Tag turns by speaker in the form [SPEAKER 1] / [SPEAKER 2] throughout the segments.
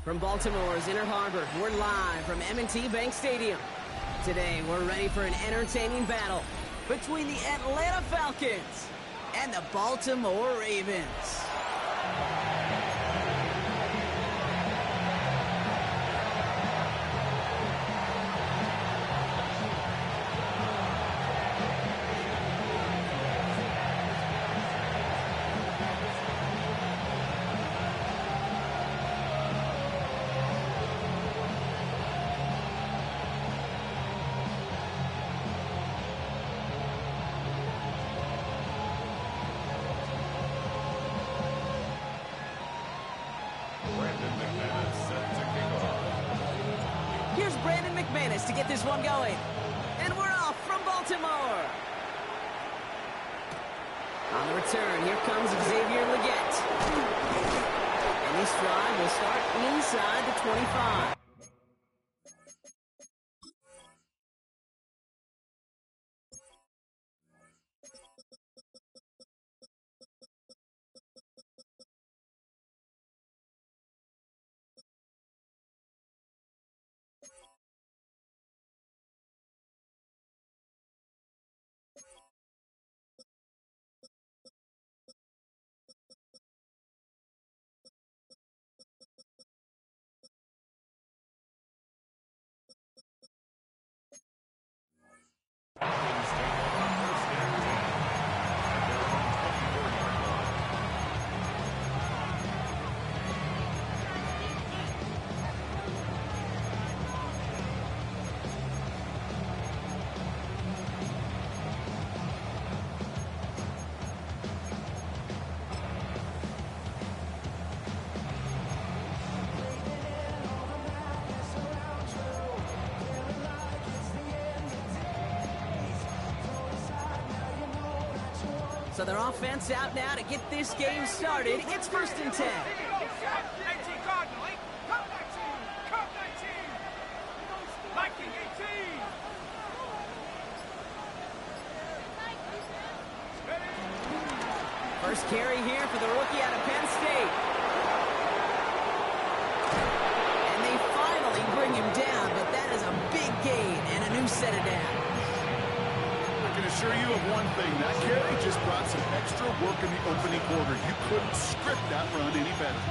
[SPEAKER 1] From Baltimore's Inner Harbor, we're live from M&T Bank Stadium. Today, we're ready for an entertaining battle between the Atlanta Falcons and the Baltimore Ravens. Here's Brandon McManus to get this one going. And we're off from Baltimore. On the return, here comes Xavier Legette. And this drive will start inside the 25. So their offense out now to get this game started. It's 1st and 10.
[SPEAKER 2] 18 Cardinal, 8, come 19, Viking 18.
[SPEAKER 1] First carry here for the rookie out of Penn State. And they finally bring him down, but that is a big gain and a new set of downs.
[SPEAKER 3] I can assure you of one thing, that carry just brought some extra work in the opening quarter. You couldn't script that run any better.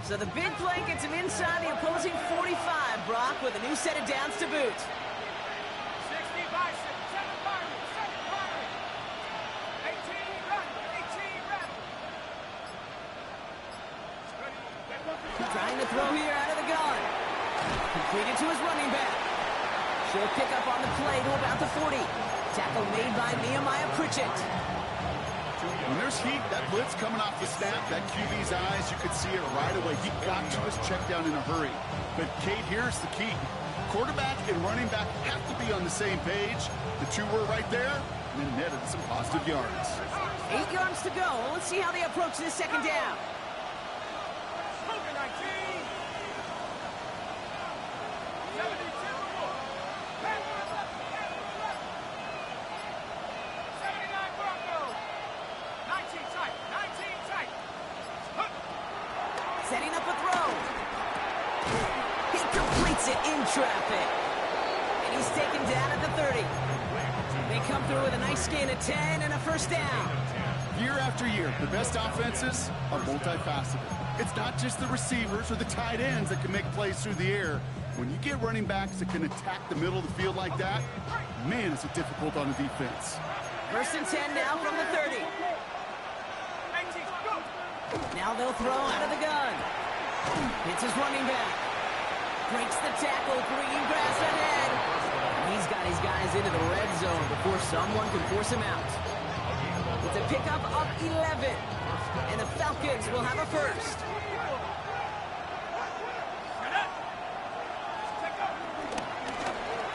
[SPEAKER 1] So the big play gets him inside the opposing 45, Brock, with a new set of downs to boot.
[SPEAKER 2] 60 Bison, 7 Byron, 7 Byron. 18 Randall, 18 Randall.
[SPEAKER 1] Trying to throw here out of the gun. Completed to his running back. Short pickup on the play to about the 40. Tackle made by Nehemiah Pritchett.
[SPEAKER 3] When there's heat, that blitz coming off the snap, that QB's eyes, you could see it right away. He got to his check down in a hurry. But, Kate, here's the key. Quarterback and running back have to be on the same page. The two were right there, and then netted some positive yards.
[SPEAKER 1] 8 yards to go. Let's see how they approach this second down.
[SPEAKER 2] 19
[SPEAKER 1] Setting up a throw. He completes it in traffic. And he's taken down at the 30. They come through with a nice gain of 10 and a first down.
[SPEAKER 3] Year after year, the best offenses are multifaceted. It's not just the receivers or the tight ends that can make plays through the air. When you get running backs that can attack the middle of the field like that, man, is it difficult on the defense.
[SPEAKER 1] 1st and 10 now from the 30. Now they'll throw out of the gun. It's his running back. Breaks the tackle, green grass ahead. He's got his guys into the red zone before someone can force him out. It's a pickup of 11. And the Falcons will have a first.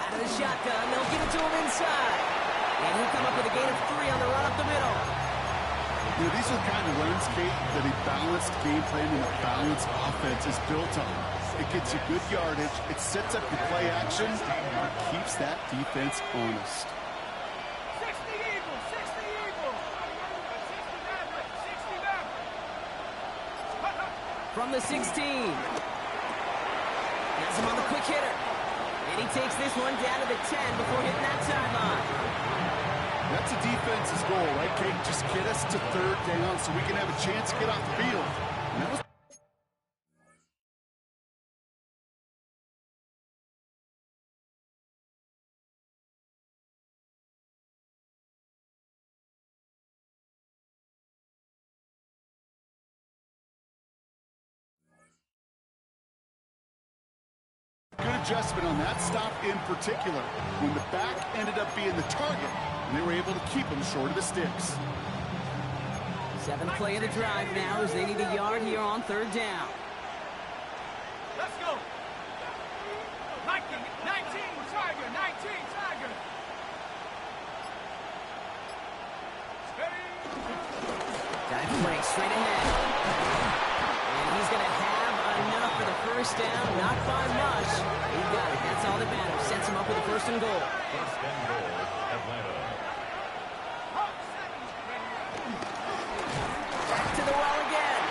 [SPEAKER 1] Out of the shotgun, they'll give it to him inside. And he'll come up with a gain of 3 on the run up the middle.
[SPEAKER 3] You know, these are the kind of runs, Kate, that a balanced game plan and a balanced offense is built on. It gets you good yardage, it sets up your play action, and it keeps that defense honest.
[SPEAKER 2] 60 Eagles, 60 Eagles.
[SPEAKER 1] from the 16. Has him on the quick hitter. And he takes this one down to the 10 before hitting that sideline.
[SPEAKER 3] That's a defense's goal, right, Kate? Just get us to third down so we can have a chance to get off the field. And that was good adjustment on that stop in particular, when the back ended up being the target, and they were able to keep him short of the sticks.
[SPEAKER 1] 7th play of the drive now as they need a yard here on third down.
[SPEAKER 2] Let's go. 19, Tiger, 19, Tiger. Steady.
[SPEAKER 1] Dive break straight ahead. And he's going to have enough for the first down, not by much. He got it. That's all that matters. Sets him up with a first and goal.
[SPEAKER 4] First and goal, Atlanta.
[SPEAKER 1] Back to the well again.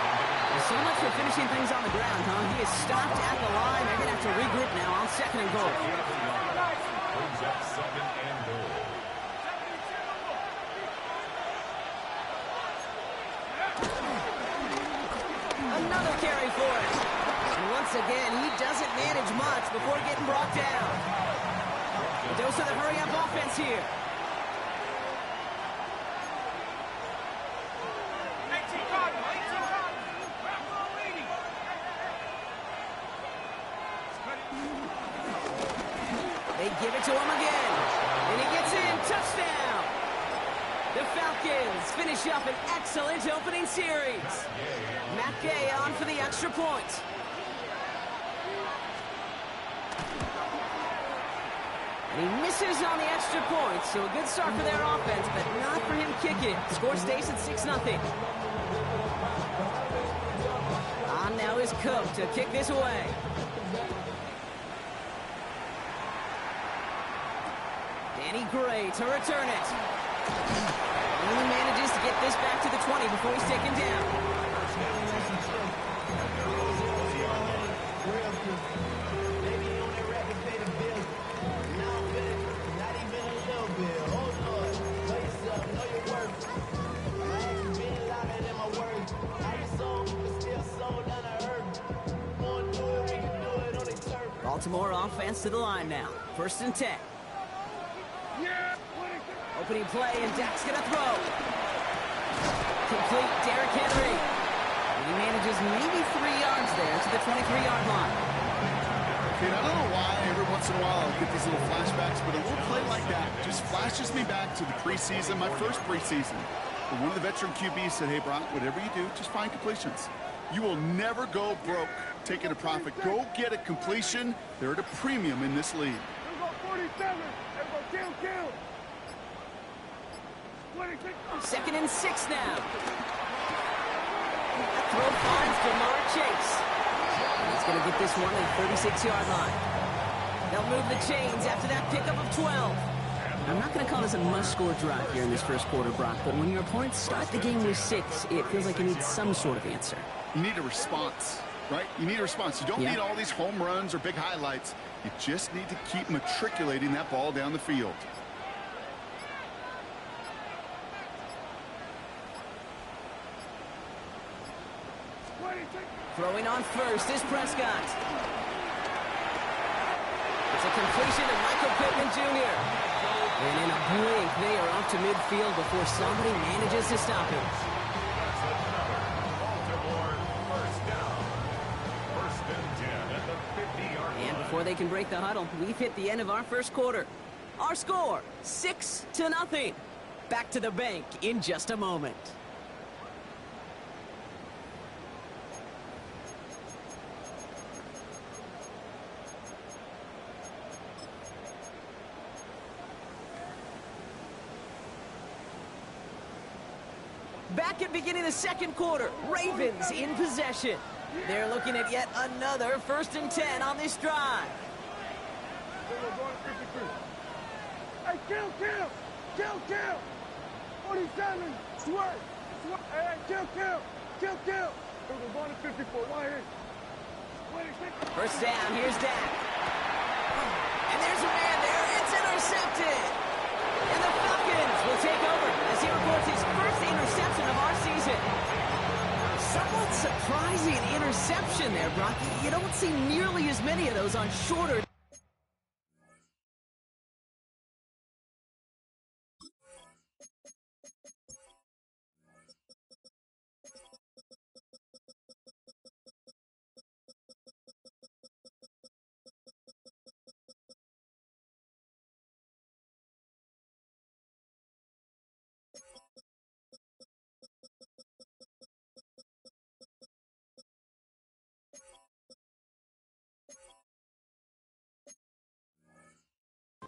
[SPEAKER 1] Well, so much for finishing things on the ground, huh? He is stopped at the line. They're going to have to regroup now on second and goal.
[SPEAKER 4] Brings up second and goal.
[SPEAKER 1] Another carry for it. And once again, he doesn't manage much before getting brought down. A dose of the hurry-up offense here.
[SPEAKER 2] 18 Cardinal, 18 Cardinal. Back leading.
[SPEAKER 1] They give it to him again. And he gets in. Touchdown. The Falcons finish up an excellent opening series. Matt Gay on for the extra point. And he misses on the extra point, so a good start for their offense, but not for him kicking it. Score stays at 6-0. On now is Cook to kick this away. Danny Gray to return it. He manages to get this back to the 20 before he's taken down. Baltimore offense to the line now. 1st and 10. Opening play, and Dak's going to throw. Complete, Derrick Henry. And he manages maybe 3 yards there to the 23-yard line.
[SPEAKER 3] Okay, I don't know why every once in a while I'll get these little flashbacks, but a little play like that just flashes me back to the preseason, my first preseason. But one of the veteran QBs said, hey, Brock, whatever you do, just find completions. You will never go broke taking a profit. Go get a completion. They're at a premium in this league.
[SPEAKER 2] There go 47. There go kill.
[SPEAKER 1] 2nd and 6 now. That throw finds Jamar Chase. He's going to get this one at the 36-yard line. They'll move the chains after that pickup of 12. I'm not going to call this a must-score drive here in this first quarter, Brock, but when your opponents start the game with 6, it feels like you need some sort of answer.
[SPEAKER 3] You need a response, right? You need a response. You don't need all these home runs or big highlights. You just need to keep matriculating that ball down the field.
[SPEAKER 1] Throwing on first is Prescott. It's a completion to Michael Pittman Jr. And in a blink, they are up to midfield before somebody manages to stop him.
[SPEAKER 4] That's another Baltimore first down. 1st and 10 at the 50-yard line.
[SPEAKER 1] And before they can break the huddle, we've hit the end of our first quarter. Our score, 6-0. Back to the bank in just a moment. Back at beginning of the second quarter, Ravens in possession. They're looking at yet another 1st and 10 on this drive.
[SPEAKER 2] Hey, kill. 47, swerve. Hey, kill.
[SPEAKER 1] First down, here's Dak. And there's a man there, it's intercepted. And the Falcons will take over as he records his first interception of our season. Somewhat surprising interception there, Brock. You don't see nearly as many of those on shorter.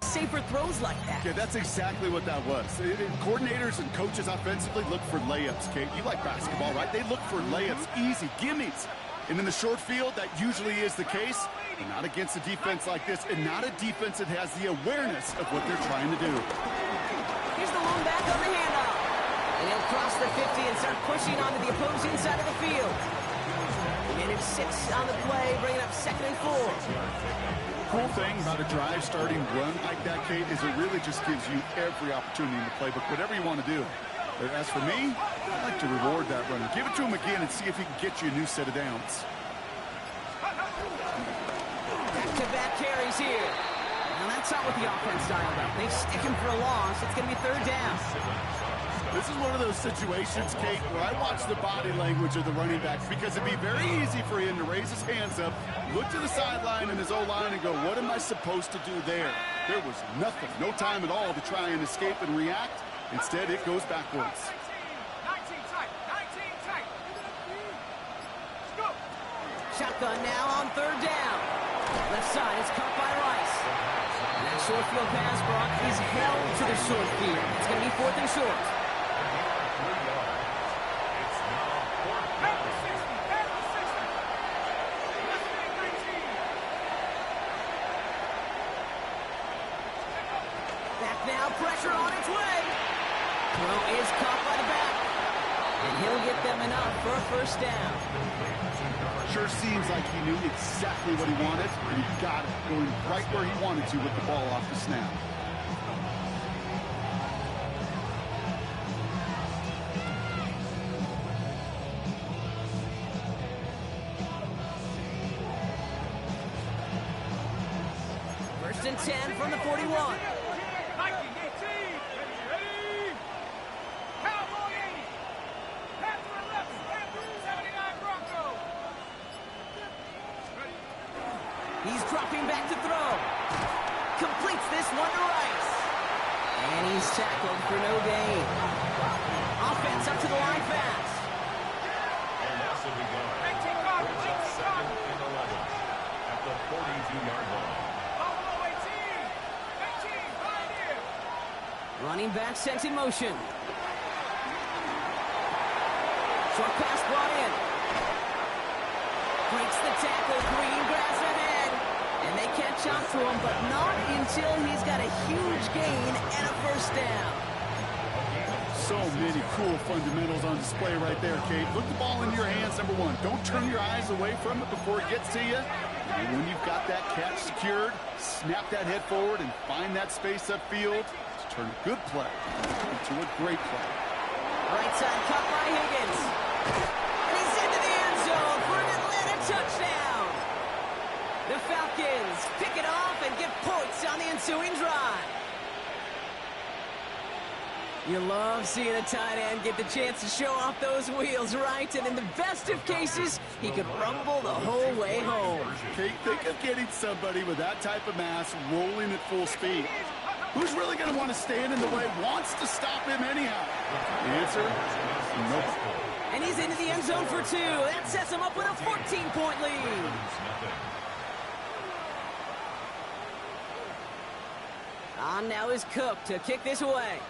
[SPEAKER 1] Safer throws like that.
[SPEAKER 3] Yeah, that's exactly what that was. Coordinators and coaches offensively look for layups, Kate. You like basketball, right? They look for layups, easy, gimmies. And in the short field, that usually is the case, but not against a defense like this, and not a defense that has the awareness of what they're trying to do.
[SPEAKER 1] Here's the lone back on the handoff. And he'll cross the 50 and start pushing onto the opposing side of the field. Minute 6 on the play, bringing up 2nd and 4.
[SPEAKER 3] Cool thing about a drive starting run like that, Kate, is it really just gives you every opportunity in the playbook, whatever you want to do. But as for me, I'd like to reward that run. Give it to him again and see if he can get you a new set of downs.
[SPEAKER 1] Back-to-back carries here. Now that's not what the offense dialed up. They stick him for a loss. It's going to be 3rd down.
[SPEAKER 3] This is one of those situations, Kate, where I watch the body language of the running back because it'd be very easy for him to raise his hands up, look to the sideline and his O-line and go, what am I supposed to do there? There was nothing, no time at all to try and escape and react. Instead, it goes backwards.
[SPEAKER 2] 19 tight. 19 tight. Let's go.
[SPEAKER 1] Shotgun now on 3rd down. Left side is caught by Rice. And that short field pass, Brock, is held to the short field. It's going to be 4th and short. Pressure on its way. Throw is caught by the back. And he'll get them enough for a 1st down.
[SPEAKER 3] Sure seems like he knew exactly what he wanted, and he got it, going right where he wanted to with the ball off the snap.
[SPEAKER 1] First and 10 from the 41. He's dropping back to throw. Completes this one to Rice. And he's tackled for no gain. Offense up to the line fast.
[SPEAKER 4] And that's what we got. 2nd and 11 at the 42-yard line.
[SPEAKER 2] Buffalo 18. 18, right here.
[SPEAKER 1] Running back sent in motion. Short pass brought in. Breaks the tackle. Green grass ahead. And they catch up to him, but not until he's got a huge gain and a 1st down.
[SPEAKER 3] So many cool fundamentals on display right there, Kate. Look the ball into your hands, number 1. Don't turn your eyes away from it before it gets to you. And when you've got that catch secured, snap that head forward and find that space upfield to turn a good play into a great play.
[SPEAKER 1] Right side cut by Higgins. And he's into the end zone for an Atlanta touchdown. The Falcons pick it off and get points on the ensuing drive. You love seeing a tight end get the chance to show off those wheels, right? And in the best of cases, he could rumble the whole way home.
[SPEAKER 3] Kate, think of getting somebody with that type of mass rolling at full speed. Who's really going to want to stand in the way, wants to stop him anyhow? The answer? Nobody.
[SPEAKER 1] And he's into the end zone for 2. That sets him up with a 14-point lead. On now is Cook to kick this away.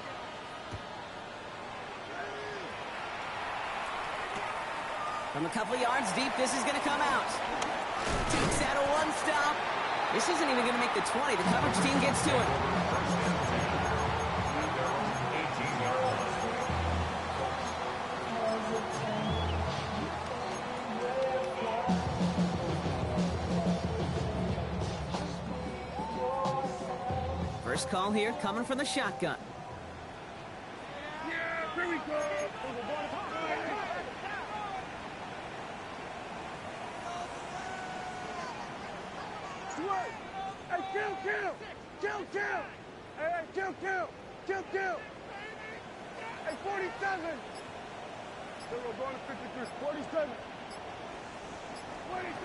[SPEAKER 1] From a couple of yards deep, this is going to come out. Takes out a 1-stop. This isn't even going to make the 20. The coverage team gets to it. First call here coming from the shotgun.
[SPEAKER 2] Yeah, here we go. Sway. Hey, kill. Hey, kill. Hey, 47. We're going to 53. 47. 26.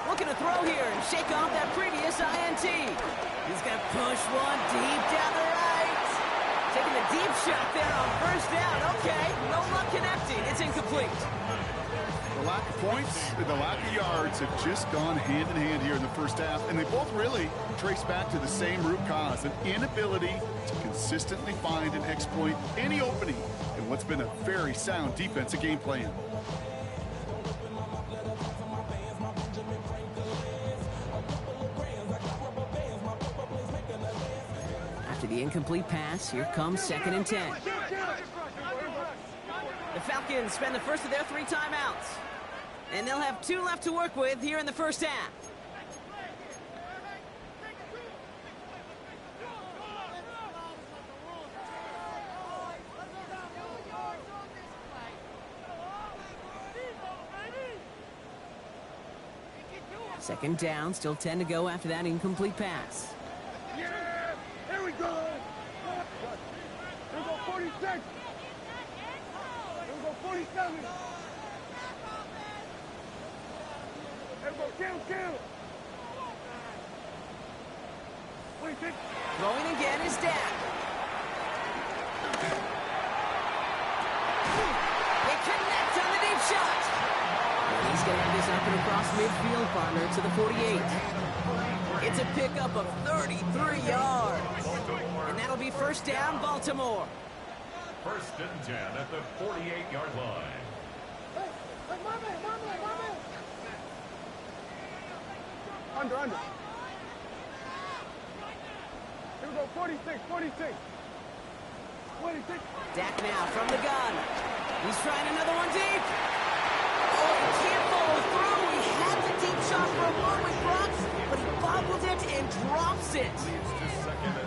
[SPEAKER 1] Looking to throw here and shake off that previous INT. He's going to push one deep down the right. Taking the deep shot there on first down. Okay, no luck connecting. It's incomplete.
[SPEAKER 3] The lack of points and the lack of yards have just gone hand in hand here in the first half, and they both really trace back to the same root cause, an inability to consistently find and exploit any opening in what's been a very sound defensive game plan.
[SPEAKER 1] After the incomplete pass, here comes 2nd and 10. The Falcons spend the first of their 3 timeouts. And they'll have 2 left to work with here in the first half. Second down, still 10 to go after that incomplete pass.
[SPEAKER 2] Yeah, here we go. Here we go, 46. Here we go, 47. Here we go, kill. 26.
[SPEAKER 1] Throwing again is Dak. They connect on the deep shot. And he's going to have this up and across midfield, partner, to the 48. It's a pickup of 33 yards. And that'll be first down, Baltimore.
[SPEAKER 4] First and 10 at the 48-yard line.
[SPEAKER 2] Under. Here we go, 46. 26.
[SPEAKER 1] Dak now from the gun. He's trying another one deep. Oh, he can't follow through. He had the deep shot for a moment, Brooks, but he bobbled it and drops it.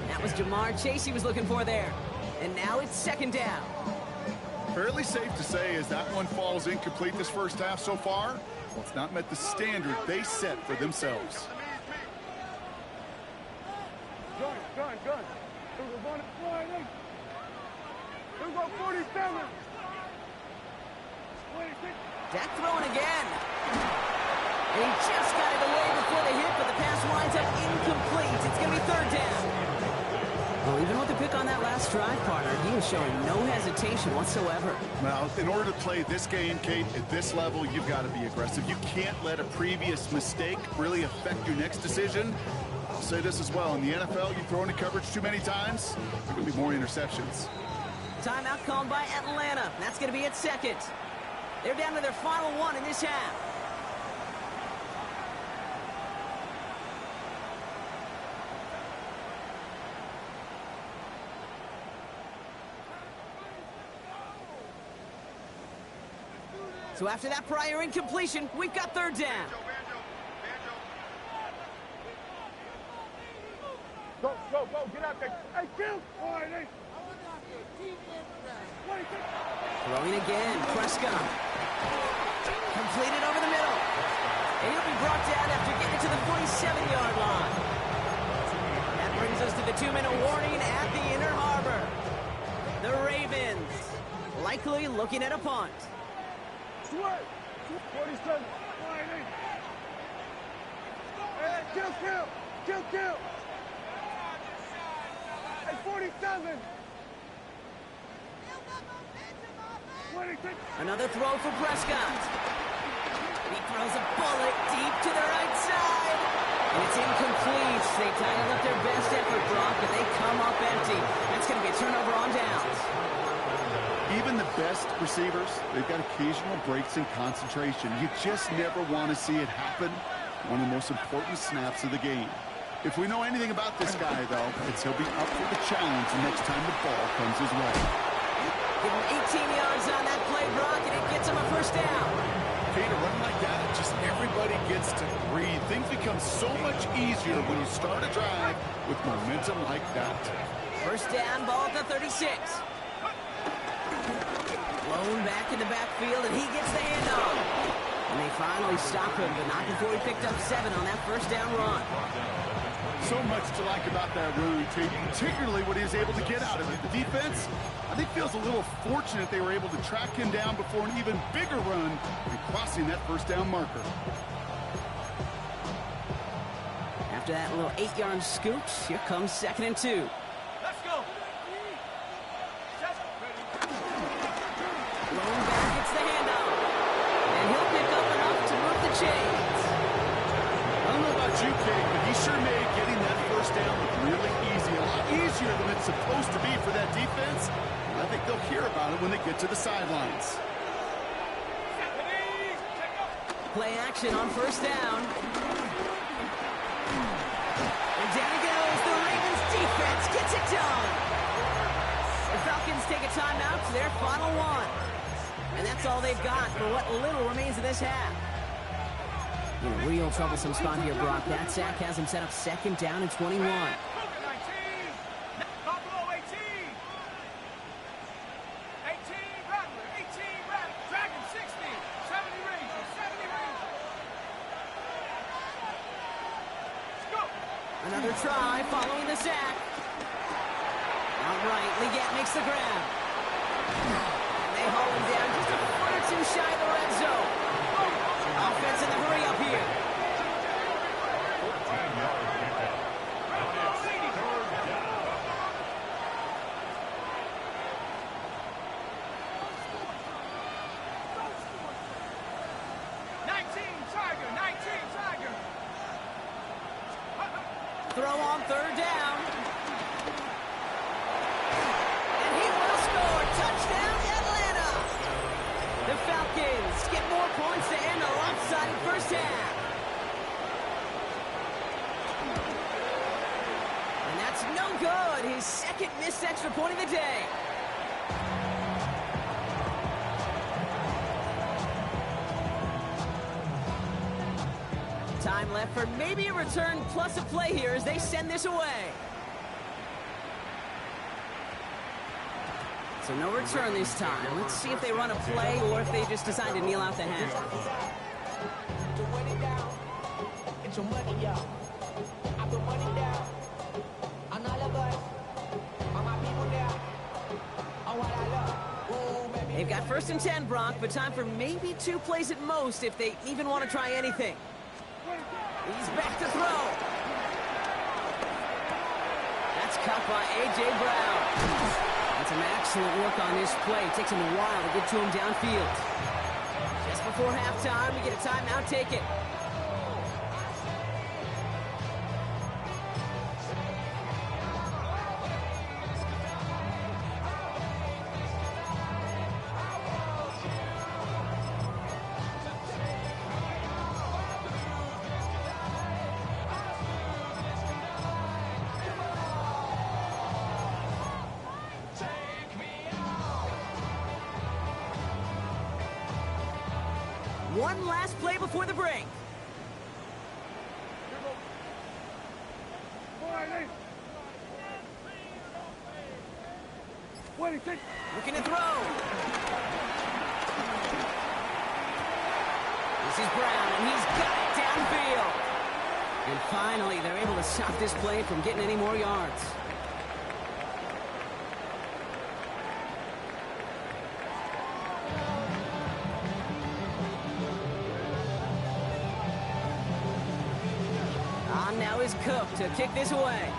[SPEAKER 1] That was Jamar Chase he was looking for there. And now it's 2nd down.
[SPEAKER 3] Fairly safe to say as that one falls incomplete this first half so far, well, it's not met the standard they set for themselves.
[SPEAKER 2] Gun. Here we go, going to 48. Here we go, 47. 26.
[SPEAKER 1] Dak throwing again. And he just got it away before the hit, but the pass winds up incomplete. It's going to be 3rd down. Well, even with the pick on that last drive, partner, he was showing no hesitation whatsoever.
[SPEAKER 3] Well, in order to play this game, Kate, at this level, you've got to be aggressive. You can't let a previous mistake really affect your next decision. I'll say this as well. In the NFL, you throw into coverage too many times, there will be more interceptions.
[SPEAKER 1] Timeout called by Atlanta. That's going to be at 2nd. They're down to their final 1 in this half. So after that prior incompletion, we've got 3rd down.
[SPEAKER 2] Go, get out there. Hey, kill. 48. 26.
[SPEAKER 1] Throwing again, Prescott. Completed over the middle. And he'll be brought down after getting to the 47-yard line. That brings us to the 2-minute warning at the Inner Harbor. The Ravens likely looking at a punt.
[SPEAKER 2] Sway. 47. 48. Hey, kill. Hey, 47. 26.
[SPEAKER 1] Another throw for Prescott. He throws a bullet deep to the right side. And it's incomplete. They dialed up their best effort, Brock, and they come up empty. That's going to be a turnover on downs.
[SPEAKER 3] Even the best receivers, they've got occasional breaks in concentration. You just never want to see it happen. One of the most important snaps of the game. If we know anything about this guy, though, it's he'll be up for the challenge the next time the ball comes his way.
[SPEAKER 1] Give him 18 yards on that play, Brock, and it gets him a first down.
[SPEAKER 3] Kate, a run like that, just every everybody gets to breathe. Things become so much easier when you start a drive with momentum like that.
[SPEAKER 1] First down, ball at the 36. Blown back in the backfield, and he gets the handoff. And they finally stop him, but not before he picked up 7 on that first down run.
[SPEAKER 3] So much to like about that run, particularly what he was able to get out of it. The defense, I think, feels a little fortunate they were able to track him down before an even bigger run and crossing that first down marker.
[SPEAKER 1] After that little 8-yard scoot, here comes 2nd and 2.
[SPEAKER 2] Let's go.
[SPEAKER 1] Blown back gets the handoff. And he'll pick up enough to move the chains.
[SPEAKER 3] I don't know about you, Kate, but he sure made getting that first down look really easy. A lot easier than it's supposed to be for that defense. I think they'll hear about it when they get to the sidelines.
[SPEAKER 1] Play action on first down. And down it goes. The Ravens defense gets it done. The Falcons take a timeout to their final one. And that's all they've got for what little remains of this half. In a real troublesome spot here, Brock. That sack has him set up 2nd down and 21. Another try following the sack. Outright, Leggett makes the grab. They haul him down just a foot or 2 shy of the red zone. Offense in the hurry up here.
[SPEAKER 4] 14-yard pickup. And it's 3rd down.
[SPEAKER 1] Throw on 3rd down. And he will score. Touchdown, Atlanta. The Falcons get more points to end a lopsided first half. And that's no good. His 2nd missed extra point of the day. Time left for maybe a return plus a play here as they send this away. So no return this time. Let's see if they run a play or if they just decide to kneel out the half. They've got 1st and 10, Brock, but time for maybe 2 plays at most if they even want to try anything. He's back to throw. That's caught by A.J. Brown. That's some excellent work on this play. It takes him a while to get to him downfield. Just before halftime, we get a timeout. Take it. One last play before the break. Looking to throw. This is Brown, and he's got it downfield. And finally, they're able to stop this play from getting any more yards. Now is Cook to kick this away.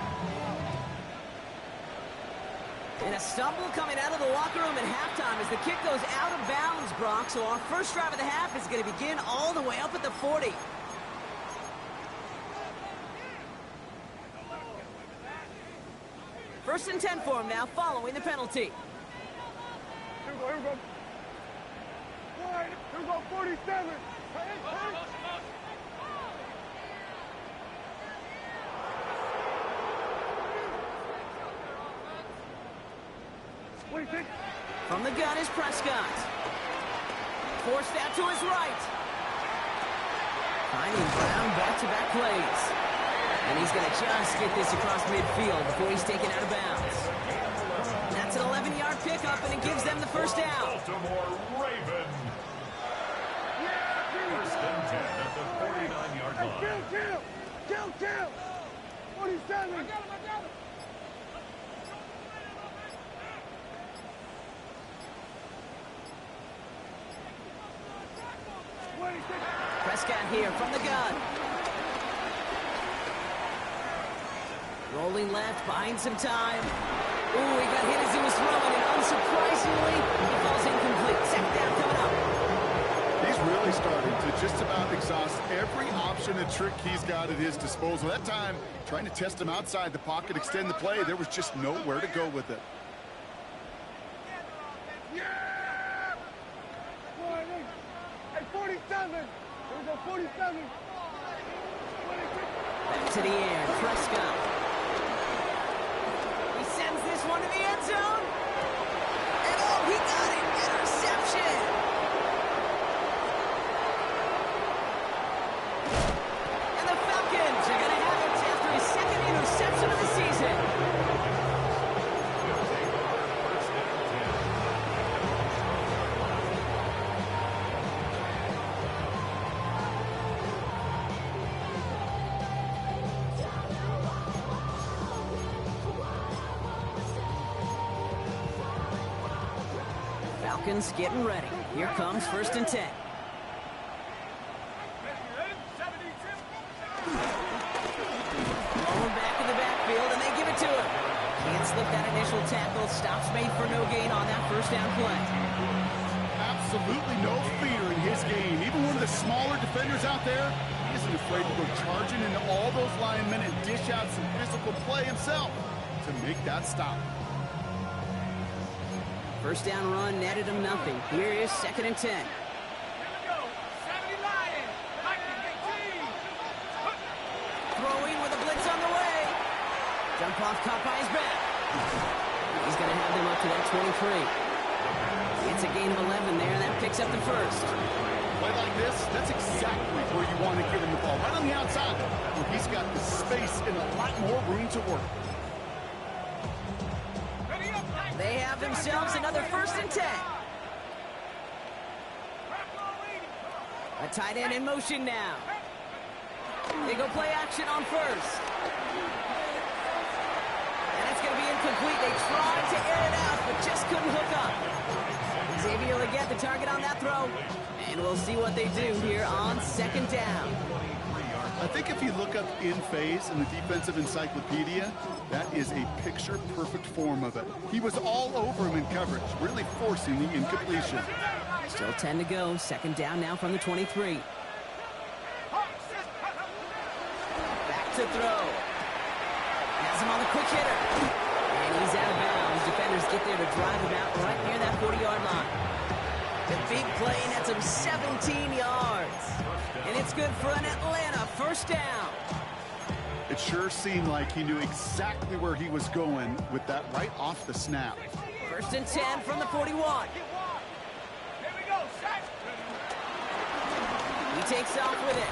[SPEAKER 1] And a stumble coming out of the locker room at halftime as the kick goes out of bounds, Brock. So our first drive of the half is going to begin all the way up at the 40. First and 10 for him now, following the penalty.
[SPEAKER 2] Here we go. Here we go, 47.
[SPEAKER 1] From the gun is Prescott. Forced out to his right. Finding Brown back-to-back plays. And he's going to just get this across midfield before he's taken out of bounds. That's an 11-yard pickup, and it gives them the first down.
[SPEAKER 4] Baltimore Raven. First and 10 at the 49-yard line.
[SPEAKER 2] Kill! 47! I got him!
[SPEAKER 1] Prescott here from the gun. Rolling left, buying some time. Ooh, he got hit as he was throwing, and unsurprisingly, he falls incomplete. Second down coming up.
[SPEAKER 3] He's really starting to just about exhaust every option and trick he's got at his disposal. That time, trying to test him outside the pocket, extend the play, there was just nowhere to go with it.
[SPEAKER 2] Hey, 47! There we go, 47!
[SPEAKER 1] Back to the air, Prescott. He sends this one to the end zone. And oh, he got it! Interception! And the Falcons are going to have it after his second interception of the season. Falcons getting ready. Here comes first and 10. Rolling back in the backfield, and they give it to him. Can't slip that initial tackle. Stops made for no gain on that first down play.
[SPEAKER 3] Absolutely no fear in his game. Even one of the smaller defenders out there, he isn't afraid to go charging into all those linemen and dish out some physical play himself to make that stop.
[SPEAKER 1] First down run netted him nothing. Here is second and 10. Throwing with a blitz on the way. Jump off, caught by his back. He's going to have them up to that 23. It's a gain of 11 there, and that picks up the first.
[SPEAKER 3] Play like this, that's exactly where you want to give him the ball. Right on the outside, where he's got the space and a lot more room to work.
[SPEAKER 1] They have themselves another first and 10. A tight end in motion now. They go play action on first. And it's going to be incomplete. They tried to air it out, but just couldn't hook up. Xavier Legette the target on that throw. And we'll see what they do here on second down.
[SPEAKER 3] I think if you look up in phase in the defensive encyclopedia, that is a picture-perfect form of it. He was all over him in coverage, really forcing the incompletion.
[SPEAKER 1] Still 10 to go. Second down now from the 23. Back to throw. Has him on the quick hitter. And he's out of bounds. Defenders get there to drive him out right near that 40-yard line. The big play nets him 17 yards. And it's good for an Atlanta first down.
[SPEAKER 3] It sure seemed like he knew exactly where he was going with that right off the snap.
[SPEAKER 1] First and 10 from the 41. He takes off with it.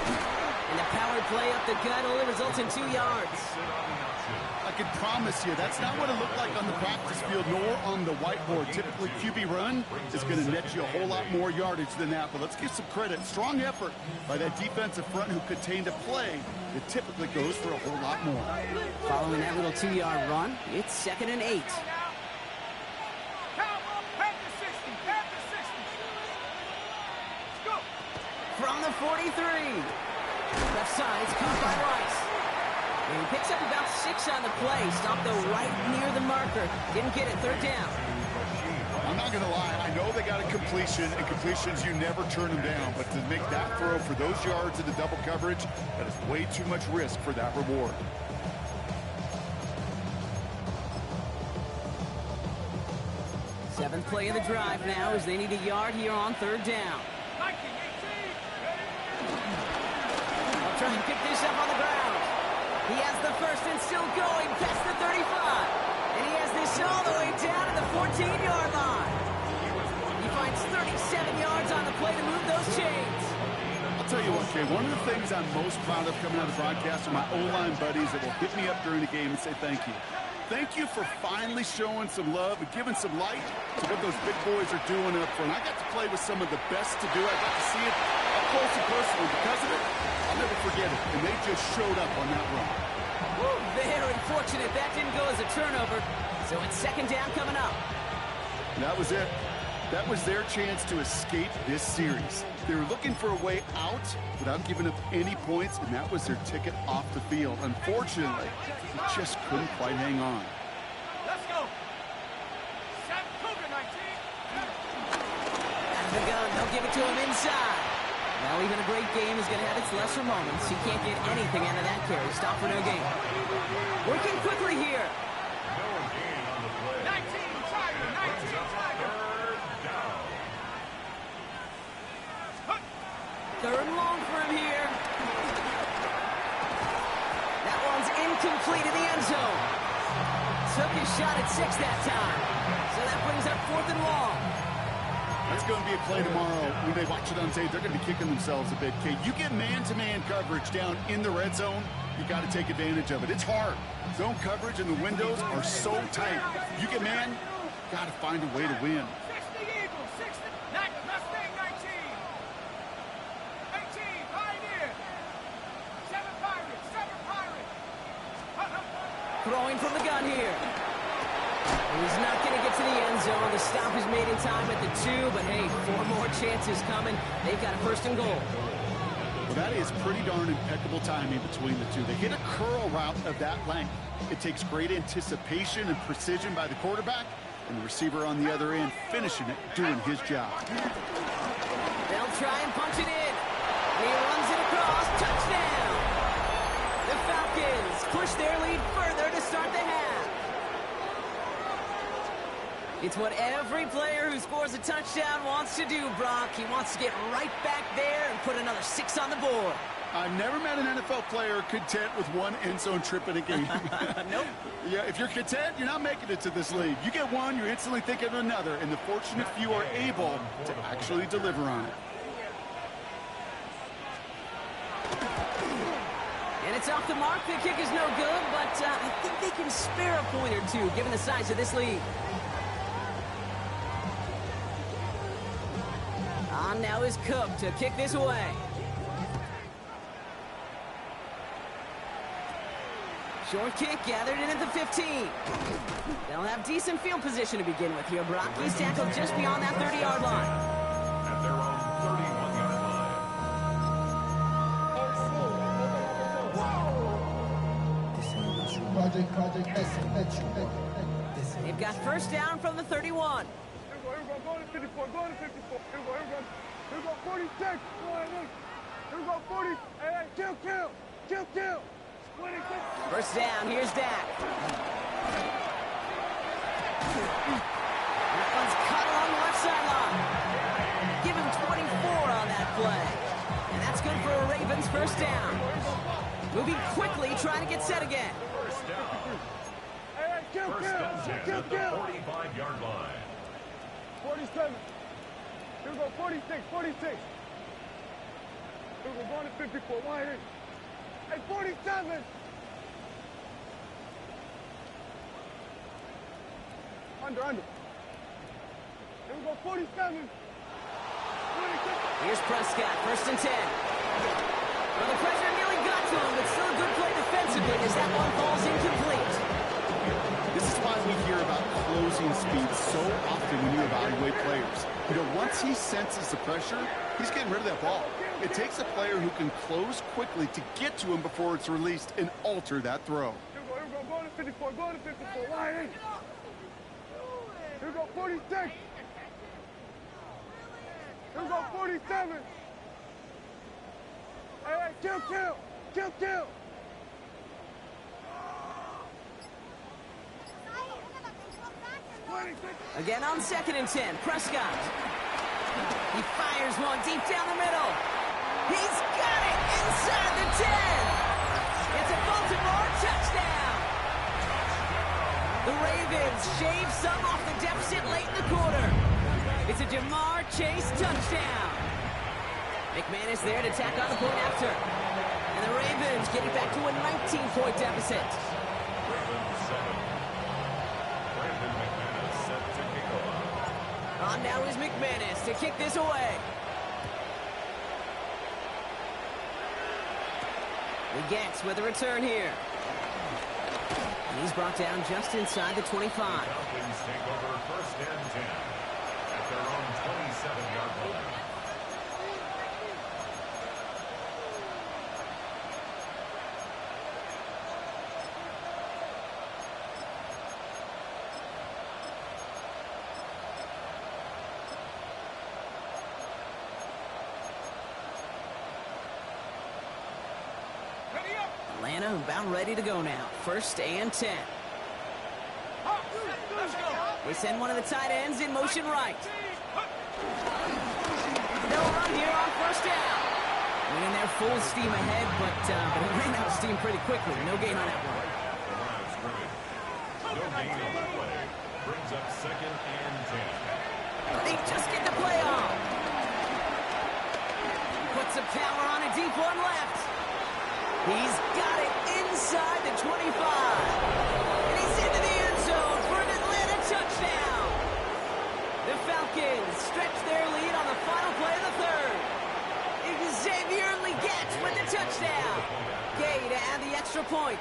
[SPEAKER 1] And the power play up the gut only results in 2 yards.
[SPEAKER 3] I can promise you, that's not what it looked like on the practice field nor on the whiteboard. Typically, QB run is going to net you a whole lot more yardage than that. But let's give some credit. Strong effort by that defensive front who contained a play that typically goes for a whole lot more.
[SPEAKER 1] Following that little 2-yard run, it's second and 8. From the 43. Left side, it's caught by Rice. And he picks up about 6 on the play. Stopped though right near the marker. Didn't get it. Third down.
[SPEAKER 3] I'm not going to lie. I know they got a completion, and completions, you never turn them down. But to make that throw for those yards in the double coverage, that is way too much risk for that reward.
[SPEAKER 1] Seventh play of the drive now as they need a yard here on third down. They'll try and pick this up on the ground. He has the first and still going past the 35. And he has this all the way down to the 14-yard line. He finds 37 yards on the play to move those chains.
[SPEAKER 3] I'll tell you what, Kay, one of the things I'm most proud of coming out of the broadcast are my O-line buddies that will hit me up during the game and say thank you. Thank you for finally showing some love and giving some light to what those big boys are doing up front. I got to play with some of the best to do it. I got to see it up close and personal. Because of it, I'll never forget it. And they just showed up on that run.
[SPEAKER 1] Woo, very fortunate that didn't go as a turnover. So it's second down coming up.
[SPEAKER 3] That was it. That was their chance to escape this series. They were looking for a way out without giving up any points, and that was their ticket off the field. Unfortunately, they just couldn't quite hang on.
[SPEAKER 2] Let's go. Set Cougar 19.
[SPEAKER 1] Out of the gun, they'll give it to him inside. Well, even a great game is going to have its lesser moments. You can't get anything out of that carry. Stop for no gain. Working quickly here.
[SPEAKER 4] No gain on the play.
[SPEAKER 2] 19 Tiger, 19 Tiger.
[SPEAKER 1] Third and long for him here. That one's incomplete in the end zone. Took his shot at 6 that time. So that brings up 4th and long.
[SPEAKER 3] That's going to be a play tomorrow. When they watch it on tape, they're going to be kicking themselves a bit. Kate, you get man-to-man coverage down in the red zone, you got to take advantage of it. It's hard. Zone coverage and the windows are so tight. You get man, got to find a way to win.
[SPEAKER 2] 60 Eagles, 60. Mustang 19. 18 Pioneer. 7 Pirates, 7 Pirates.
[SPEAKER 1] Throwing from the gun here. He's not going to get to the end zone. The stop is made in time at the 2, but hey, 4 more chances coming. They've got a 1st and goal.
[SPEAKER 3] Well, that is pretty darn impeccable timing between the two. They hit a curl route of that length. It takes great anticipation and precision by the quarterback, and the receiver on the other end finishing it, doing his job.
[SPEAKER 1] They'll try and punch it in. He runs it across. Touchdown! The Falcons push their lead further to start the half. It's what every player who scores a touchdown wants to do, Brock. He wants to get right back there and put another 6 on the board.
[SPEAKER 3] I've never met an NFL player content with one end zone trip in a game.
[SPEAKER 1] Nope.
[SPEAKER 3] Yeah, if you're content, you're not making it to this league. You get one, you're instantly thinking of another, and the fortunate few are able to actually deliver on it.
[SPEAKER 1] And it's off the mark. The kick is no good, but I think they can spare a point or two, given the size of this lead. On now is Cook to kick this away. Short kick gathered in at the 15. They'll have decent field position to begin with here. Brock, he's tackled just beyond that 30-yard line.
[SPEAKER 4] At their own 31-yard line.
[SPEAKER 1] They've got 1st down from the 31.
[SPEAKER 2] Here we go, go to 54, go to 54. Here we go, 46. Here we go, 40. Hey, kill. 26.
[SPEAKER 1] 1st down, here's Dak. That one's cut along the left sideline. Give him 24 on that play. And that's good for a Ravens 1st down. Moving quickly, trying to get set again.
[SPEAKER 4] First down.
[SPEAKER 2] Hey, kill.
[SPEAKER 4] At the 45-yard line.
[SPEAKER 2] 47. Here we go, 46. Here we go, going to 54. Wide in. Hey, 47. Under. Here we go, 47. 26.
[SPEAKER 1] Here's Prescott, 1st and 10. Well, the pressure nearly got to him, but still a good play defensively as that one falls incomplete.
[SPEAKER 3] This is why we hear about closing speed so often when you evaluate players. You know, once he senses the pressure, he's getting rid of that ball. It takes a player who can close quickly to get to him before it's released and alter that throw.
[SPEAKER 2] Here we go, going to 54, wide in. Here we go, 46. Here we go, 47. Hey, kill.
[SPEAKER 1] Again on 2nd and 10, Prescott. He fires one deep down the middle. He's got it inside the 10. It's a Baltimore touchdown. The Ravens shave some off the deficit late in the quarter. It's a Jamar Chase touchdown. McManus there to tack on the point after. And the Ravens getting back to a 19-point deficit.
[SPEAKER 4] Ravens 7. Brandon McManus set to kick off.
[SPEAKER 1] On now is McManus to kick this away. Legette with a return here. And he's brought down just inside the 25.
[SPEAKER 4] Falcons take over first and 10 at their own 27-yard line.
[SPEAKER 1] Atlanta about ready to go now. First and 10. They send one of the tight ends in motion right. They'll run here on first down. And they're full steam ahead, but he ran out of steam pretty quickly. No gain on that one.
[SPEAKER 4] No gain on the play. Brings up second and 10.
[SPEAKER 1] They just get the play on. Put some power on a deep one left. He's got it inside the 25. And he's into the end zone for an Atlanta touchdown. The Falcons stretch their lead on the final play of the third. Xavier Legette with the touchdown. Gay to add the extra point.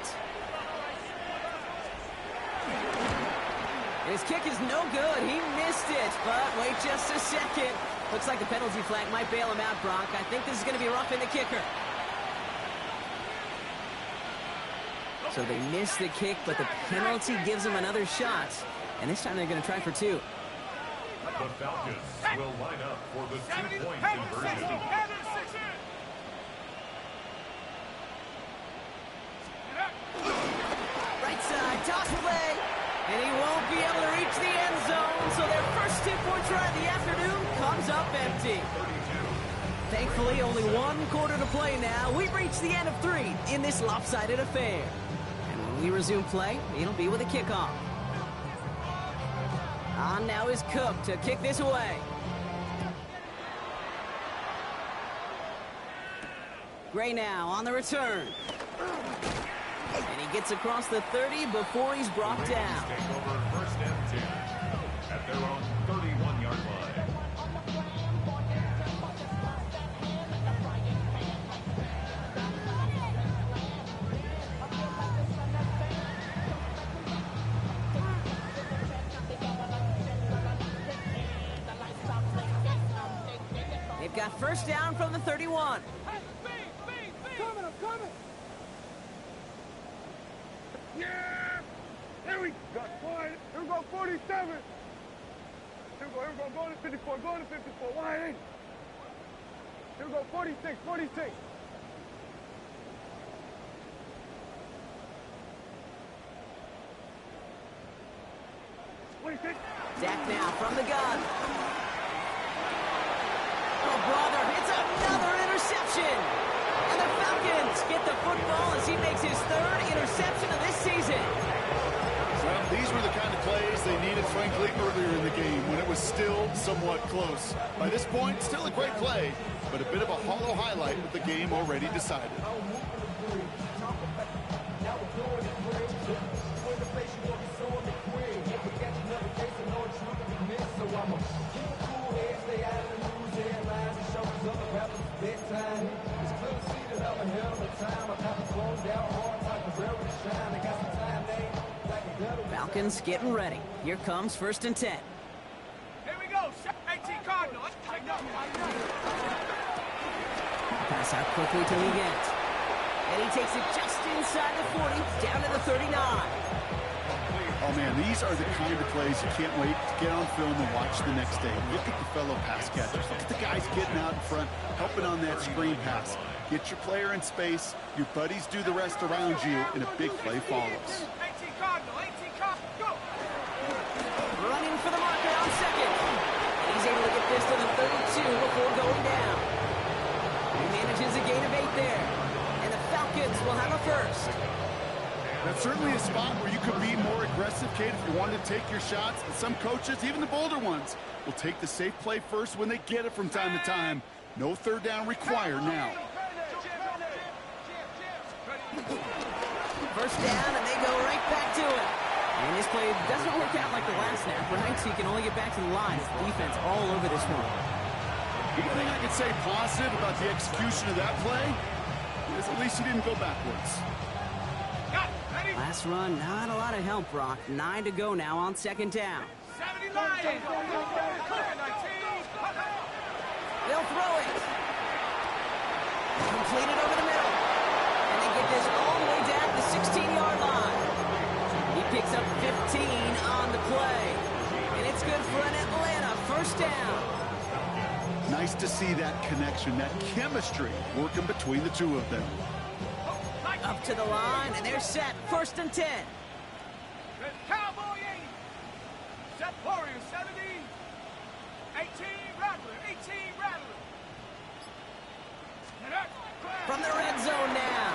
[SPEAKER 1] His kick is no good. He missed it, but wait just a second. Looks like the penalty flag might bail him out, Brock. I think this is going to be roughing the kicker. So they miss the kick, but the penalty gives them another shot. And this time they're going to try for two.
[SPEAKER 4] The Falcons will line up for the 2-point conversion.
[SPEAKER 1] Right side, toss play. And he won't be able to reach the end zone. So their first 2-point try of the afternoon comes up empty. Thankfully, only one quarter to play now. We've reached the end of 3 in this lopsided affair. We resume play. It'll be with a kickoff. On now is Cook to kick this away. Gray now on the return. And he gets across the 30 before he's brought down.
[SPEAKER 4] Take over first and 10 at their own 31-yard line.
[SPEAKER 1] They've got first down from the 31.
[SPEAKER 2] I'm coming. Yeah! Here we go. Here we go, 47. Here we go. Go to 54. Go to 54. Wide in. Here we go, 46. 46.
[SPEAKER 1] Dak now from the gun. Oh, brother, it's another interception. And the Falcons get the football as he makes his 3rd interception of this season.
[SPEAKER 3] Well, these were the kind of plays they needed, frankly, earlier in the game when it was still somewhat close. By this point, still a great play, but a bit of a hollow highlight with the game already decided.
[SPEAKER 1] Falcons getting ready. Here comes first and 10.
[SPEAKER 2] Here we go. 18 Cardinal.
[SPEAKER 1] Pass out quickly to Legette. And he takes it just inside the 40, down to the 39.
[SPEAKER 3] Oh, man, these are the kind of plays you can't wait to get on film and watch the next day. Look at the fellow pass catchers. Look at the guys getting out in front, helping on that screen pass. Get your player in space. Your buddies do the rest around you, and a big play follows.
[SPEAKER 2] 18 Cardinal. 18 Cardinal. Go.
[SPEAKER 1] Running for the marker on second. He's able to get this to the 32 before going down. He manages a gain of 8 there. And the Falcons will have a first.
[SPEAKER 3] That's certainly a spot where you could be more aggressive, Kate, if you wanted to take your shots. And some coaches, even the bolder ones, will take the safe play first when they get it from time to time. No third down required now.
[SPEAKER 1] First down, and they go right back to it. And this play doesn't work out like the last snap, right? So you can only get back to the line. It's the defense all over this one.
[SPEAKER 3] Anything I could say positive about the execution of that play is at least he didn't go backwards.
[SPEAKER 1] Last run, not a lot of help, Brock. 9 to go now on second down. They'll throw it. Completed over the middle. And they get this all the way down to the 16-yard line. He picks up 15 on the play. And it's good for an Atlanta first down.
[SPEAKER 3] Nice to see that connection, that chemistry working between the two of them.
[SPEAKER 1] Up to the line, and they're set. First and 10.
[SPEAKER 2] Cowboy 80. Set Warrior 70. 18 Rattler. 18 Rattler.
[SPEAKER 1] From the red zone now.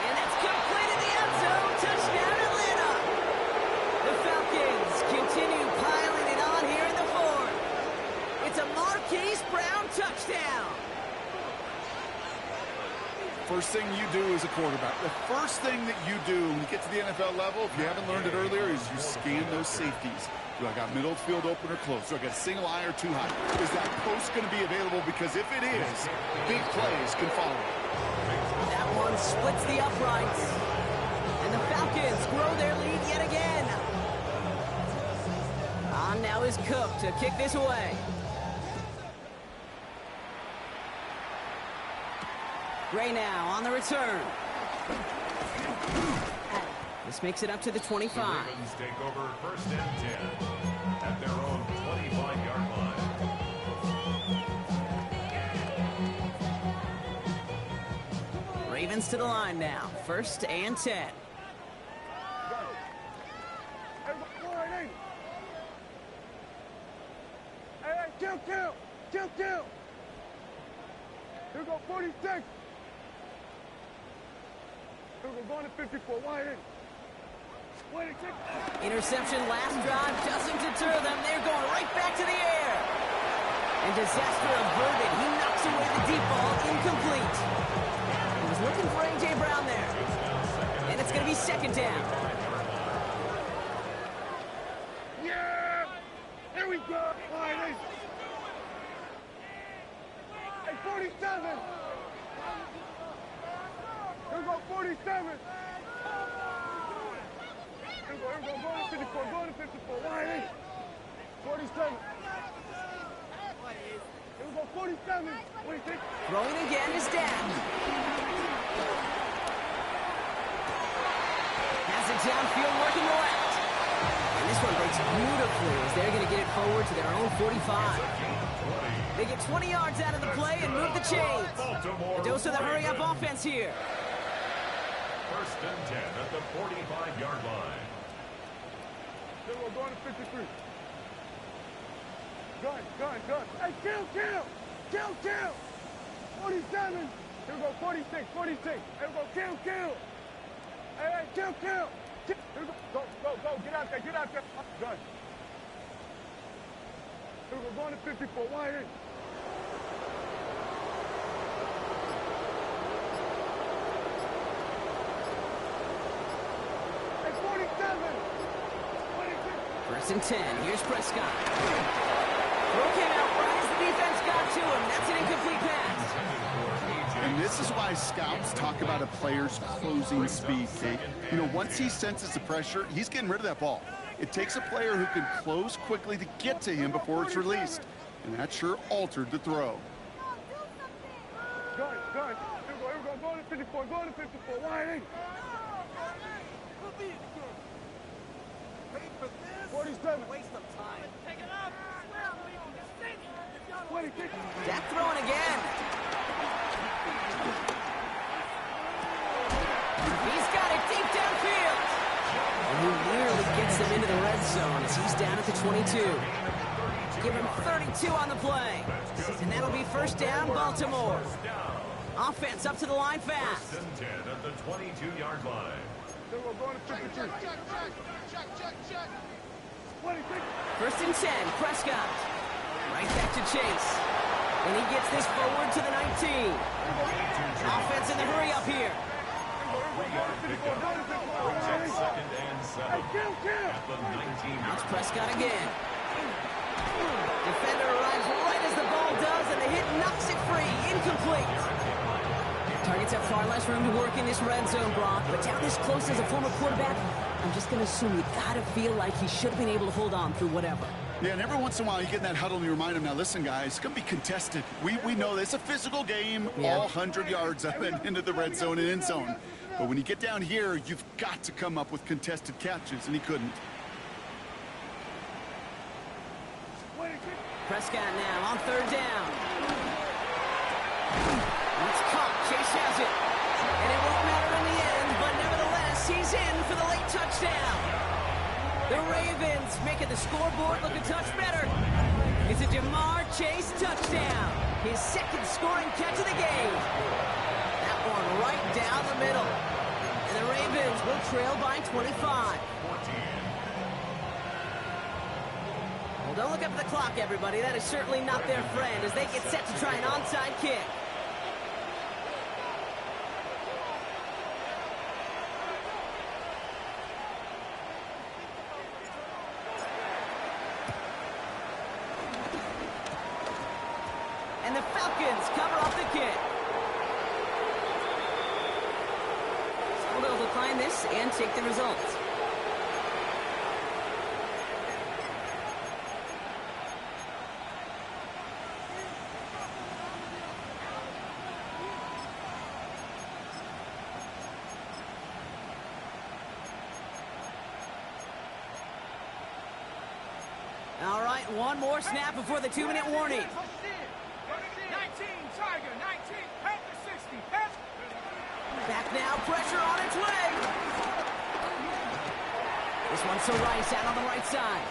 [SPEAKER 1] And that's completed the end zone. Touchdown Atlanta. The Falcons continue piling it on here in the fourth. It's a Marquise Brown touchdown.
[SPEAKER 3] First thing you do as a quarterback, the first thing that you do when you get to the NFL level, if you haven't learned it earlier, is you scan those safeties. Do I got middle field open or close? Do I got a single eye or too high? Is that post going to be available? Because if it is, big plays can follow.
[SPEAKER 1] That one splits the uprights. And the Falcons grow their lead yet again. On now is Cook to kick this away. Gray now on the return. This makes it up to the 25.
[SPEAKER 4] The Ravens take over first and 10 at their own 25-yard line.
[SPEAKER 1] Ravens to the line now. First and 10.
[SPEAKER 2] Hey, kill. Here go 46. Here we go, going to 54. Wide in.
[SPEAKER 1] Interception last drive doesn't deter them. They're going right back to the air. And disaster averted. He knocks away the deep ball. Incomplete. He was looking for A.J. Brown there. And it's going to be second down.
[SPEAKER 2] Yeah! Here we go. Wide in. Hey, 47. Here we go, 47. Here we go, going to 54, wide in. 47. Here we go, 47. 26.
[SPEAKER 1] Throwing again is Dan. Has it downfield, working the left. And this one breaks beautifully as they're going to get it forward to their own 45. They get 20 yards out of the play and move the chains. A dose of the hurry-up offense here.
[SPEAKER 4] First and 10 at the 45-yard line.
[SPEAKER 2] Then we're going to 53. Gun. Hey, kill. 47. Here we go, 46. Here we go, kill. Hey, kill. Here we go, go. Get out there. Gun. Here we go, going to 54. Wide in. Hey, 47. 26.
[SPEAKER 1] First and 10. Here's Prescott. Throw came out right as the defense got to him. That's an incomplete pass.
[SPEAKER 3] And this is why scouts talk about a player's closing speed, Kate. You know, once he senses the pressure, he's getting rid of that ball. It takes a player who can close quickly to get to him before it's released. And that sure altered the throw.
[SPEAKER 2] Gun. Here we go, going to 54. Wide in. 47.
[SPEAKER 1] Waste of time.
[SPEAKER 2] Take it up. 26.
[SPEAKER 1] Dak throwing again. He's got it deep downfield. And he nearly gets them into the red zone as he's down at the 22. Give him 32 on the play. And that'll be first down, Baltimore. Offense up to the line fast.
[SPEAKER 4] First and 10 at the 22-yard line.
[SPEAKER 2] Then we're going to 53. Check. 26.
[SPEAKER 1] First and 10, Prescott. Right back to Chase. And he gets this forward to the 19. Offense in the hurry up here.
[SPEAKER 4] 3-yard pickup. Brings up 2nd and 7 at the 19.
[SPEAKER 1] Now it's Prescott again. Defender arrives right as the ball does, and the hit knocks it free. Incomplete. Targets have far less room to work in this red zone, Brock. But down this close as a former quarterback, I'm just going to assume you got to feel like he should have been able to hold on through whatever.
[SPEAKER 3] Yeah, and every once in a while you get in that huddle and you remind him, now listen, guys, it's going to be contested. We know this. It's a physical game, all 100 yards up and into the red zone and end zone. But when you get down here, you've got to come up with contested catches, and he couldn't.
[SPEAKER 1] Prescott now on 3rd down. It's caught. Chase has it. And it won't matter in the end, but nevertheless, he's in for the late touchdown. The Ravens making the scoreboard look a touch better. It's a Jamar Chase touchdown. His 2nd scoring catch of the game. That one right down the middle. And the Ravens will trail by 25. Well, don't look up at the clock, everybody. That is certainly not their friend as they get set to try an onside kick. And the Falcons cover off the kick. So they'll decline this and take the results. All right, one more snap before the 2-minute warning.
[SPEAKER 2] 19, Tiger, 19, head to 60, head.
[SPEAKER 1] Back now, pressure on its way. This one's to Rice out on the right side.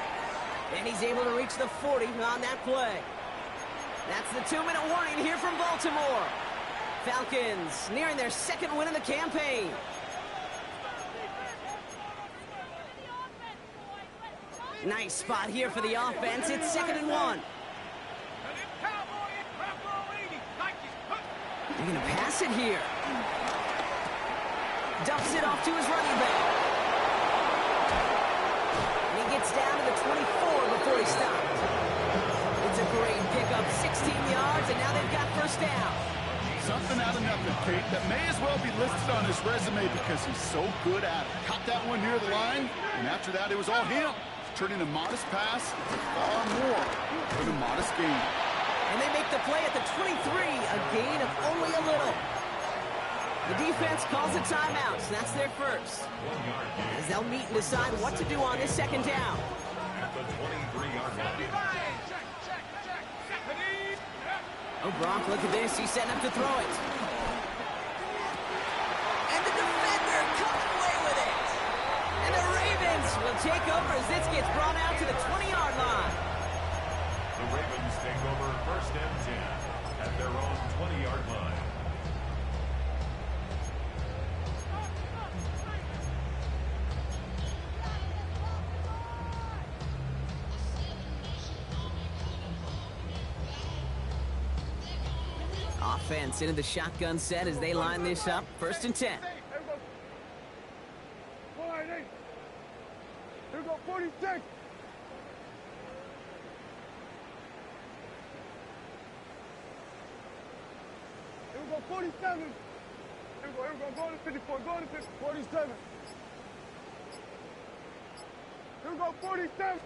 [SPEAKER 1] And he's able to reach the 40 on that play. That's the 2-minute warning here from Baltimore. Falcons nearing their 2nd win of the campaign. Nice spot here for the offense. It's 2nd and 1. They're going to pass it here. Dumps it off to his running back. And he gets down to the 24 before he stopped. It's a great pickup, 16 yards, and now they've got 1st down.
[SPEAKER 3] Something out of nothing, Kate, that may as well be listed on his resume because he's so good at it. Caught that one near the line, and after that, it was all him. Turning a modest pass into far more than a modest gain.
[SPEAKER 1] And they make the play at the 23, a gain of only a little. The defense calls a timeout, so that's their first. As they'll meet and decide what to do on this 2nd down.
[SPEAKER 4] At the 23-yard line.
[SPEAKER 1] Oh, Brock, look at this. He's setting up to throw it. And the defender comes away with it. And the Ravens will take over as this gets brought out to the 20-yard line.
[SPEAKER 4] The Ravens take over 1st and 10 at their own 20-yard line.
[SPEAKER 1] Offense into the shotgun set as they line this up. 1st and 10.
[SPEAKER 2] Here we go, 46. Here we go, 47. Here we go, go to 54, go to 47. Here we go, 47.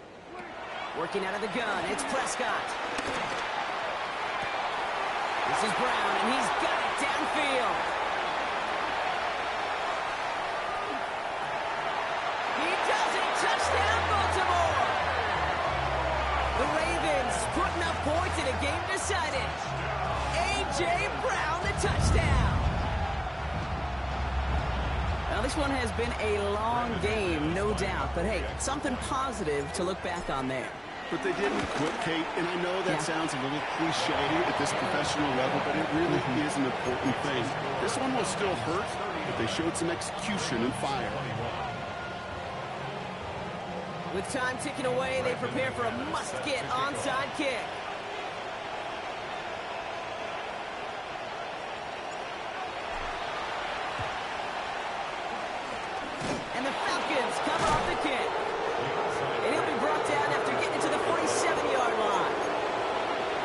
[SPEAKER 1] Working out of the gun, it's Prescott. This is Brown, and he's got it downfield. He does it! Touchdown, Baltimore! The Ravens putting up points in a game decided. A.J. Brown, the touchdown. Now, this one has been a long game, no doubt. But, hey, something positive to look back on there.
[SPEAKER 3] But they didn't quit, Kate, and I know that sounds a little cliche at this professional level, but it really is an important thing. This one will still hurt, but they showed some execution and fire.
[SPEAKER 1] With time ticking away, they prepare for a must-get onside kick. seconds. Cover off the kick. And he'll be brought down after getting to the 47-yard line.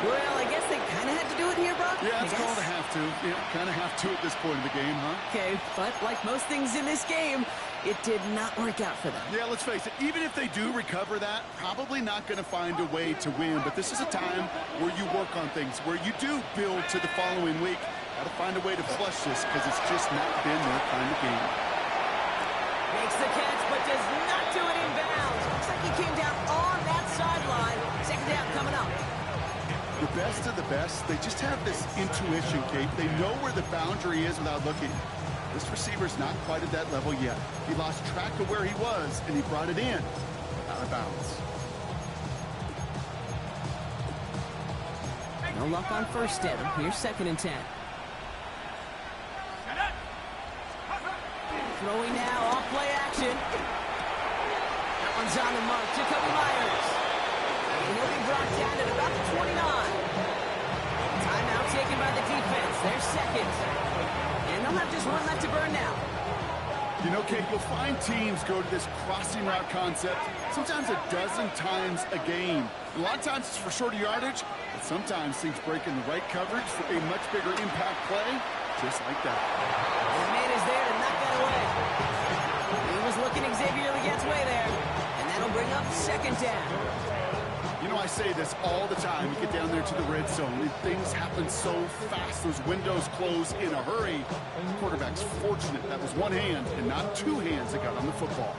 [SPEAKER 1] Well, I guess they kind of had to do it here, Brock.
[SPEAKER 3] Yeah, it's called a have to. Yeah, kind of have to at this point in the game, huh?
[SPEAKER 1] Okay, but like most things in this game, it did not work out for them.
[SPEAKER 3] Yeah, let's face it, even if they do recover that, probably not going to find a way to win. But this is a time where you work on things, where you do build to the following week. Got to find a way to flush this because it's just not been their kind of game.
[SPEAKER 1] Makes the catch, but does not do it in bounds. Looks like he came down on that sideline. Second down coming up.
[SPEAKER 3] The best of the best, they just have this intuition, Kate. They know where the boundary is without looking. This receiver's not quite at that level yet. He lost track of where he was, and he brought it in out of bounds.
[SPEAKER 1] No luck on first down. Here's 2nd and 10. Throwing now, off play action. That one's on the mark. Jacoby Myers. And he'll be brought down at about the 29. Timeout taken by the defense. They're second. And they'll have just one left to burn now.
[SPEAKER 3] You know, Kate, you'll find teams go to this crossing route concept sometimes a dozen times a game. A lot of times it's for shorter yardage, but sometimes things break in the right coverage for a much bigger impact play, just like that.
[SPEAKER 1] The man is there to knock that away. He was looking Xavier Leggette's way there, and that'll bring up 2nd down.
[SPEAKER 3] You know, I say this all the time. You get down there to the red zone, and things happen so fast. Those windows close in a hurry. The quarterback's fortunate that was one hand and not two hands that got on the football.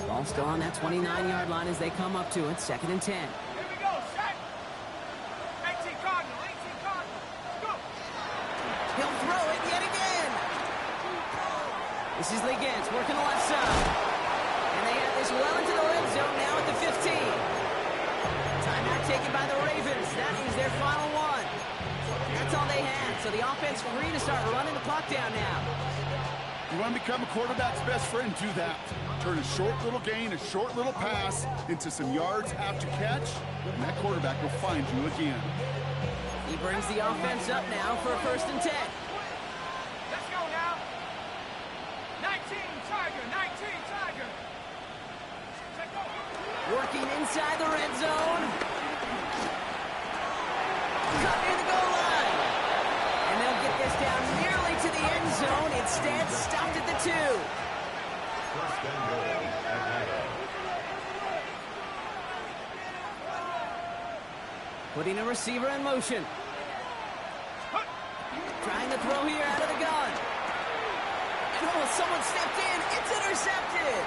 [SPEAKER 1] Ball still on that 29-yard line as they come up to it. 2nd and 10.
[SPEAKER 2] Here we go, set. 18 Cardinal, 18 Cardinal. Go.
[SPEAKER 1] He'll throw it yet again. This is Leggett working the left side. And they have this well into the red zone now at the 15. Timeout taken by the Ravens. That is their final one. That's all they had. So the offense free to start running the clock down now.
[SPEAKER 3] You want to become a quarterback's best friend, do that. Turn a short little gain, a short little pass into some yards after catch, and that quarterback will find you again.
[SPEAKER 1] He brings the offense up now for a 1st and 10.
[SPEAKER 2] Let's go now. 19 Tiger, 19 Tiger. Let's go.
[SPEAKER 1] Working inside the red zone. Cut near the goal line. And they'll get this down nearly to the end zone. Instead, stopped at the 2.
[SPEAKER 4] First and goal, Atlanta.
[SPEAKER 1] Putting a receiver in motion. Trying to throw here out of the gun. And oh, someone stepped in. It's intercepted.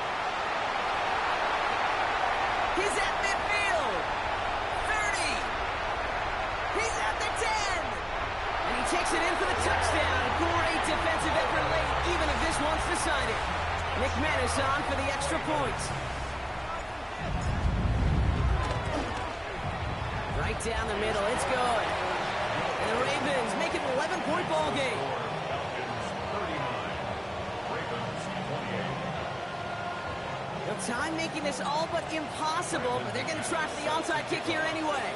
[SPEAKER 1] He's at midfield. 30. He's at the 10. And he takes it in for the touchdown. Great defensive effort late, even if this one's decided. Nick Manus on for the extra point. Right down the middle. It's good. And the Ravens make it an 11-point ball game. Well, time making this all but impossible, but they're going to try for the onside kick here anyway.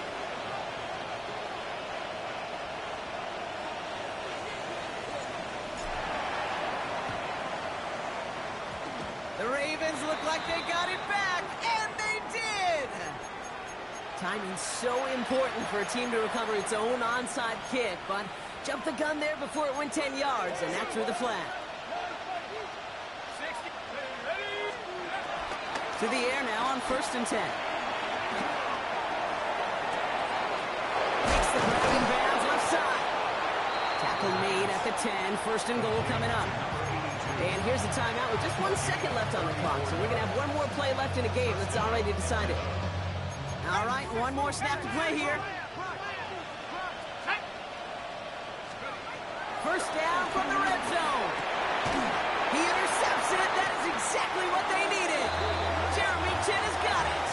[SPEAKER 1] The Ravens look like they got it back, and they did! Timing's so important for a team to recover its own onside kick, but jumped the gun there before it went 10 yards, and that threw the flag.
[SPEAKER 2] 60. Ready?
[SPEAKER 1] To the air now on 1st and 10. Makes the grab in bounds left side. Tackle made at the 10. 1st and goal coming up. And here's the timeout with just 1 second left on the clock. So we're going to have one more play left in a game that's already decided. All right, one more snap to play here. 1st down from the red zone. He intercepts it. That is exactly what they needed. Jeremy Chinn has got it.